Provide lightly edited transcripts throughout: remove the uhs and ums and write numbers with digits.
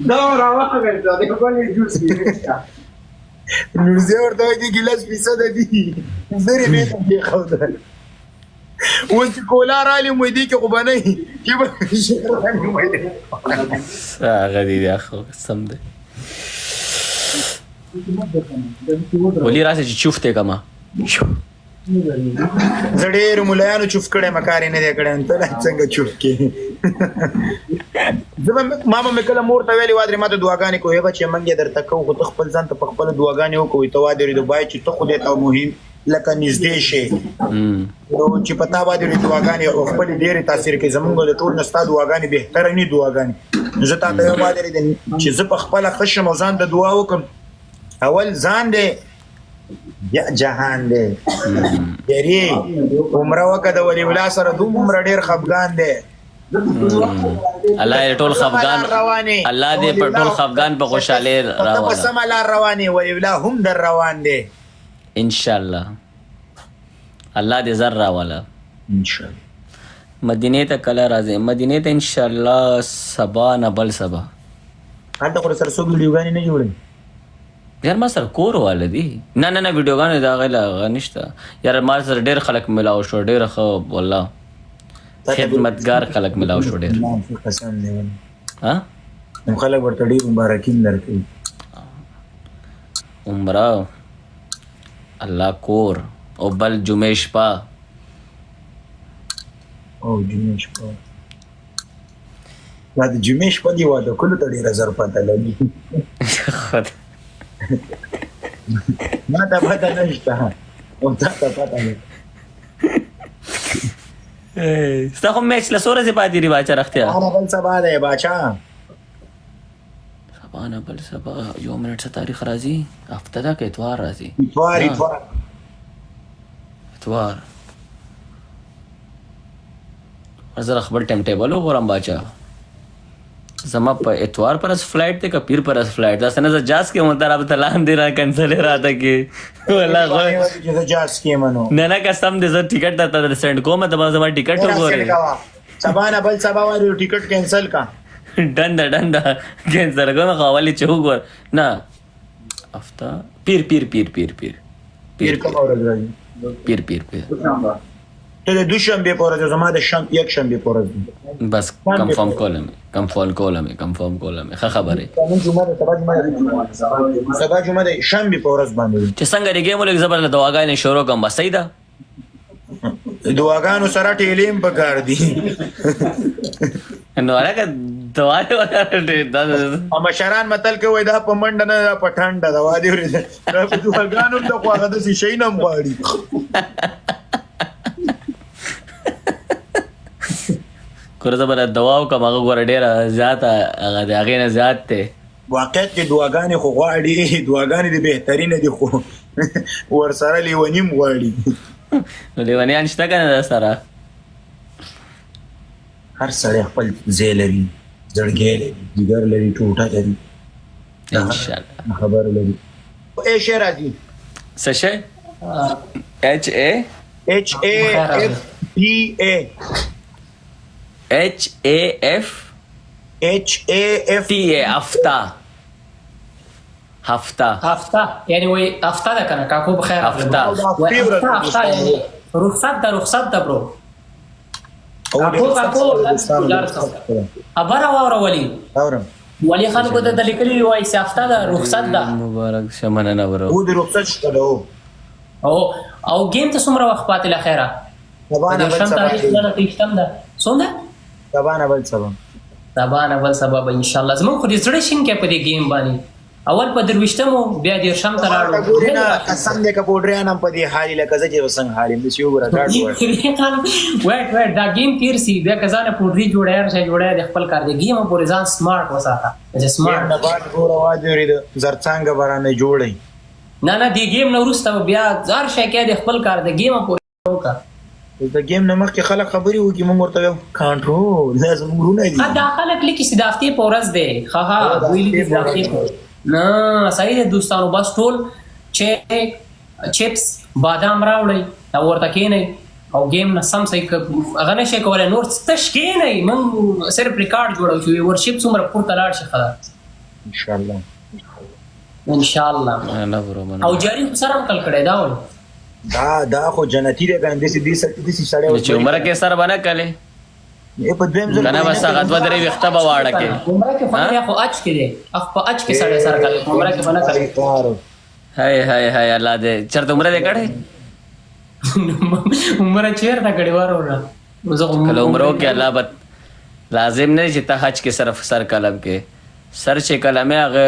دا راوخه دا د کومې جوړ شي نورزه ورته وایي ګیلاس پیسه ده دي زری مې ته خو ده اوس چې کولا رالي مې دي کې خو باندې چې به شکر باندې مې دي هغه دي اخو سم ده ولي راسه چې چوفته کما زه ډېر ملایانو چوف کړی مکارې نه دی کړی ته څنګه چوف کې ما به مې کله مور ته ویلې وادرې ما ته دعاګانې کوې بچې موږ یې درته کوو خو ته خپل ځان ته په خپله دعاګانې وکوې ته وادرې دبای چې ته خدای ته مهم لکه نږدې شې چې په تا باندې دعاګانې او خپلې ډېرې تاثیر کوي زموږ د ټول نه ستا دعاګانې بهترینې دعاګانې زه تا ته یو وادرې چې زه په خپله ښه شم او ځان ته دعا وکړم اول ځان دی یا جهان دی یری عمره وکړه د ولي الله سره دومره ډېر خفګان دی الله دې ټول خفګان الله دې په ټول خفګان په خوشاله راوړي په سم لار رواني ولي الله هم در روان دی ان شاء الله الله دې زر راواله ان شاء الله مدینه ته کله راځي مدینه ته ان شاء الله سبا نه بل سبا هلته خو سره څوک ویډیوګانې نه جوړوي یار ما سره کور والدي نه ویډیوګانې دا غلا غنښت یار ما سره ډېر خلک ملاو شو ډېر خو والله خدمتګار خلک ملاو شو ډېر قسم دی ها خلک ورته ډېر مبارکین درکوي عمره الله کور او بل جمعې شپه او جمعې شپه دا د جمعې شپه دی واده کولو ته ډېره زر پته لګي ما ته پته نشته او تا ته پته نه ستا خو میچ له څو ورځې پاتې دي باچا رښتیا سبا بل سبا دی باچا سبا نه بل سبا یو منټ څه تاریخ راځي هفته ده که اتوار راځي اتوار زه خپل ټایم ټیبل وګورم باچا زما په اتوار پر فلائٹ ته کا پیر پر فلائٹ دا سنه جاس کې مونږ رب ته لاندې را کنسل را تا کې والله چې جاس کې منو نه قسم دې زه ټیکټ ته سند کوم ته زما ټیکټ وګورې سبا نه بل سبا وایو ټیکټ کینسل کا ډنده کینسل کوم خوالی چوک ور نه هفته پیر ته د دوشنبه په ورځ زما د یک شنبه په ورځ بس کنفرم کولم ښه خبره سبا جمعه د شنبه په ورځ باندې چې څنګه د ګیم ولګ زبر له دواګانې شروع کوم بس صحیح ده دواګانو سره ټیلیم پکار دي نو هغه دواګانو مشران متل کوي دا په منډه نه په ټنډه دوا دی ورته دواګانو د خو هغه د شي نه مغاړي کور زبر دواو کوم هغه ګور ډیره زیاته هغه د هغې نه زیات دی واقعیت کې دواګانې خو غواړي دواګانې د بهترینه دي خو ورسره لیونیم غواړي نو لیونیان شته که نه در سره هر سړی خپل ځای لري زړګی لري جګر لري ټوټه لري انشاءالله خبر لري ای شی راځي څه شی HAFTA هفته یعنی وای هفته ده کنه کاکو بخیر هفته یعنی رخصت ده برو کاکو ابره واورولي ولی خلکو ته د لیکلي وای چې هفته ده رخصت ده مبارک شه مننه برو او د رخصت شته او گیم ته څومره وخت پاتې اخره سبا نه بل سبا به ان شاء الله زموږ خو دې زړه شین کې په دې گیم باندې اول په درويشتمو بیا دې شم ته لاړو قسم دې کپوډریان هم په دې حالي لکه چې وسنګ حالي دې یو راګړ وایټ دا گیم تیر سی بیا کزانه پوډری جوړه د خپل کار دی گیم په ځان سمارټ وساته چې سمارټ نه بعد ګور आवाज لري زرڅنګ برانه جوړي نه دې گیم نو ورسته بیا زار شي کې د خپل کار دی گیم په وکا د گیم نه مخکې خلک خبري وکي موږ ورته کنټرول لازم ګورونه دي دا خلک لیکي صدافتي پورز دی ها ویلي صدافتي نه صحیح دي دوستانو بس ټول چپس بادام راوړی دا ورته کېنئ او گیم نه سم صحیح هغه نشي کولی نور تش کېنئ موږ صرف ریکارډ جوړو چې ورشپ څومره پورته لاړ شي ښه ان شاء الله ان شاء الله. نه برو من او جاری خو سره هم کل کړی دا ول دا خو جنتی دی کنه دسی سړی چې عمره کې سر باندې کله په دویم ځل کنه بس هغه دوه درې وخته به واړه کې عمره کې فرق خو اچ کې دی اخ په اچ کې سره سره کړی عمره کې بنا کړی هاي هاي هاي الله دې چرته عمره دې کړې عمره چیرته کړی وره زه کله عمره کې الله بت لازم نه چې ته حج کې صرف سر قلم کې سر چې کلمه هغه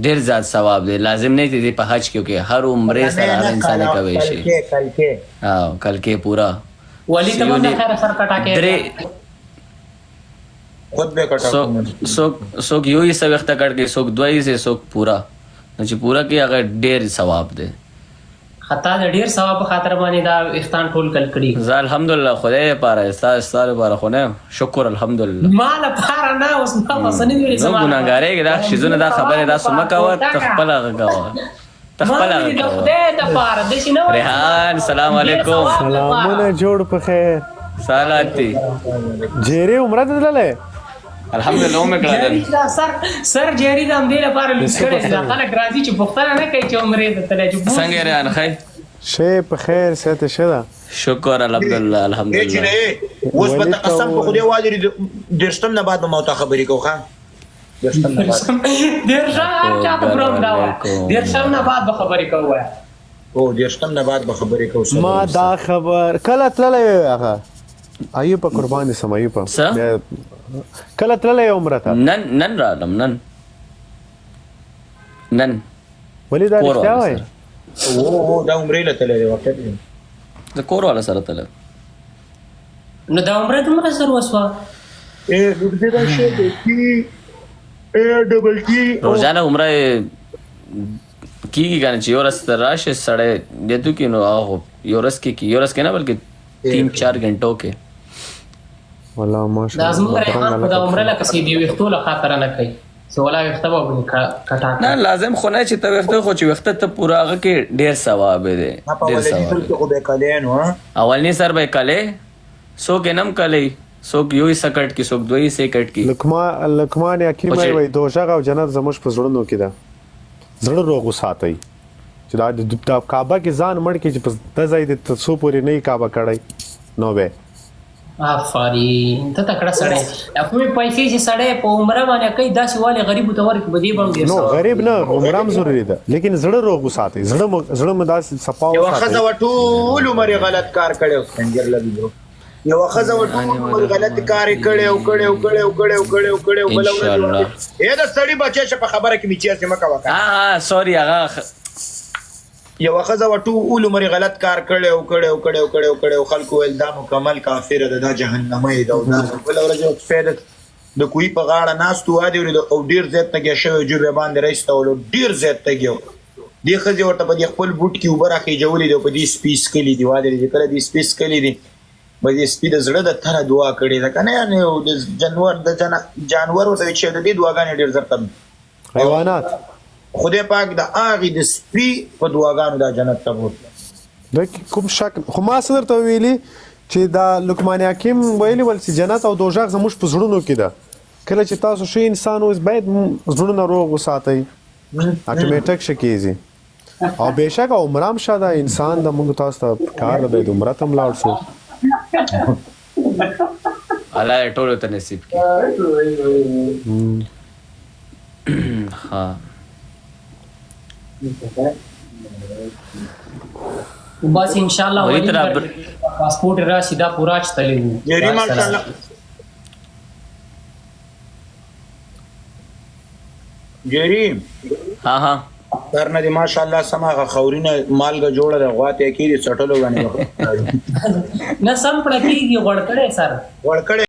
ډیر زیات ثواب دی لازم نه دی په حج کې هر عمره سره هر انسان کوي شي ها کل کې پورا ولی ته باندې خیر سر کټا کې خود به کټا سوک یو یې سو وخت کټ کې سوک دوی سے سوک پورا چې پورا کې هغه ډیر ثواب دی خطا د ډیر ثواب په خاطر باندې دا اختان ټول کل کړي زه الحمدلله خدای لپاره استاد لپاره خو نه شکر الحمدلله مال لپاره نه اوس ما پسنه ویلې زما ګناګارې دا شیزونه دا خبره دا سم کاوه تخپل غاوه تخپل خدای د پاره د شنو ریحان سلام علیکم سلامونه جوړ په خیر سلامتی جيري عمره ته تللې الحمدلله مې کړل سر جری د امدې لپاره لکړې دا خلک راځي چې پښتنه نه کوي چې عمره ته تللی چې څنګه ریحان خیر شي په خیر ساته شدا شکر الحمدلله الحمدلله اوس په قسم په خدای واجری درشتم نه بعد ما ته خبرې کوخه درشتم نه بعد درشم چا پروګرام دا و درشم نه بعد به خبرې کوه او درشتم نه بعد به خبرې کوو ما دا خبر کله تللې هغه ایوب قربان سم ایوب کله تللې عمره ته نن رالم نن ولې دا رښتیا وای او دا عمرې له تللی وخت د کور والا سره تل نو دا عمره دومره سر وسوه دې دا شی دی ډبل ټي روزانه عمره کیږي کنه چې یو رس راشه سړی دته کې نو هغه یو رس کې نه بلکې 3-4 غنټو کې والله ماشاءالله لازم ریحان خدا عمره لا کسي دی وختو له خاطر نه کوي سو ولا وخته به کټا نه لازم خو نه چې ته وخته خو چې وخته ته پورا هغه کې ډیر ثواب دی ډیر ثواب خو به کالین و اولنی سر به کله سو کې نم کله سو یو سکټ کې سو دوی سکټ کې لکمان حکیم وای دوشغه او جنت زموږ په زړونو کې ده زړه روغ ساتي چې دا د کعبه کې ځان مړ کې چې په تزاید تاسو پورې نه کعبه کړای نو به افرین ته تکړه سړی خپل پیسې چې سړی په عمره باندې کوي داسې والي غریب ته ورکړي بدی باندې نو غریب نه عمره هم ضروری ده لیکن زړه روغ ساتي زړه مداس صفاو یو خزه وټول عمر غلط کار کړو څنګه لګیو یو خزه وټول عمر غلط کار کړو بل ان شاء الله اې دا سړی بچی چې په خبره کې میچې سم کا وکړه ها سوري هغه یو خزه وټول عمر غلط کار کړو خلکو ول دا مکمل کافر ده دا جهنمي ده دا بل ورځ فائدہ د کوی په غاړه ناس تو ادي او ډیر زیات تګ شوی جوړه باندې راستول ډیر زیات تګیو دی خزه ورته په خپل بوت کې وبره کې جوړې دی په دې سپیس کلی دی واده دی کله دې سپیس کلی دی په دې سپید زړه د تر دعا کړې ده کنه نه د جانور ورته چې د دې دعاګانې ډیر زړه حیوانات خدای پاک د اغه د سپی په دعاګانو د جنت ته بوتله د کوم شک خو ما صدر ته ویلي چې دا لقمان حکیم ویلي ول چې جنت او دوزخ زموږ په زړونو کې ده کله چې تاسو شي انسان اوس باید زړونه روغ وساتئ اتوماتیک شکیږي او بهشکه عمره هم شاده انسان د موږ تاسو ته کار به د عمره تم لاړ شو الله ټول ته نصیب کړي ها بس ان شاء الله وہی طرح پاسپورٹ را سیدھا پورا چتلے جری ماشاءالله جری ها درنه دي ماشاءالله سماغه خورینه مالګه جوړه ده غواته کې دي چټلو باندې نه سم پړه کیږي غړکړې سر ورکړې